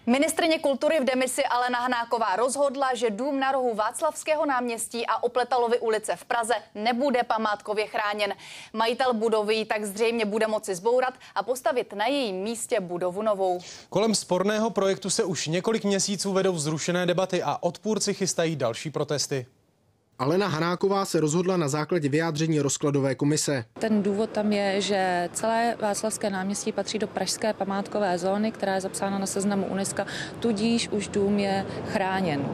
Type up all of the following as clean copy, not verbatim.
Ministryně kultury v demisi Alena Hanáková rozhodla, že dům na rohu Václavského náměstí a Opletalovy ulice v Praze nebude památkově chráněn. Majitel budovy ji tak zřejmě bude moci zbourat a postavit na jejím místě budovu novou. Kolem sporného projektu se už několik měsíců vedou vzrušené debaty a odpůrci chystají další protesty. Alena Hanáková se rozhodla na základě vyjádření rozkladové komise. Ten důvod tam je, že celé Václavské náměstí patří do pražské památkové zóny, která je zapsána na seznamu UNESCO, tudíž už dům je chráněn.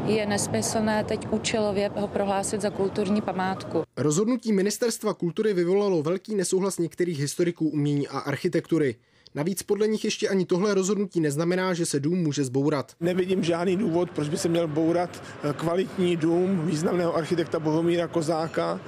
Je nesmyslné teď účelově ho prohlásit za kulturní památku. Rozhodnutí Ministerstva kultury vyvolalo velký nesouhlas některých historiků umění a architektury. Navíc podle nich ještě ani tohle rozhodnutí neznamená, že se dům může zbourat. Nevidím žádný důvod, proč by se měl bourat kvalitní dům významného architekta Bohumíra Kozáka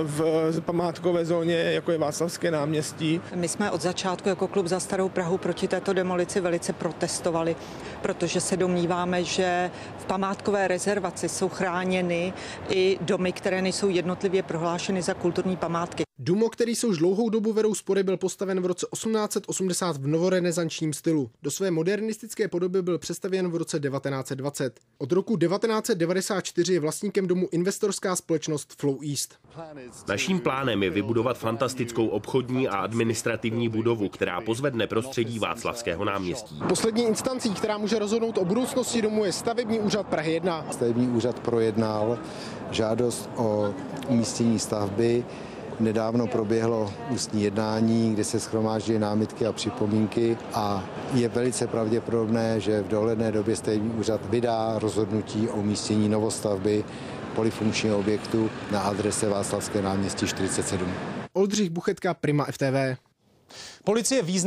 v památkové zóně, jako je Václavské náměstí. My jsme od začátku jako klub Za starou Prahu proti této demolici velice protestovali, protože se domníváme, že v památkové rezervaci jsou chráněny i domy, které nejsou jednotlivě prohlášeny za kulturní památky. Dům, o který se už dlouhou dobu vedou spory, byl postaven v roce 1880 v novorenesančním stylu. Do své modernistické podoby byl přestavěn v roce 1920. Od roku 1994 je vlastníkem domu investorská společnost Flow East. Naším plánem je vybudovat fantastickou obchodní a administrativní budovu, která pozvedne prostředí Václavského náměstí. Poslední instancí, která může rozhodnout o budoucnosti domu, je stavební úřad Prahy 1. Stavební úřad projednal žádost o umístění stavby. Nedávno proběhlo ústní jednání, kde se shromáždily námitky a připomínky a je velice pravděpodobné, že v dohledné době stavební úřad vydá rozhodnutí o umístění novostavby polyfunkčního objektu na adrese Václavské náměstí 47. Oldřich Buchetka, Prima FTV. Policie významně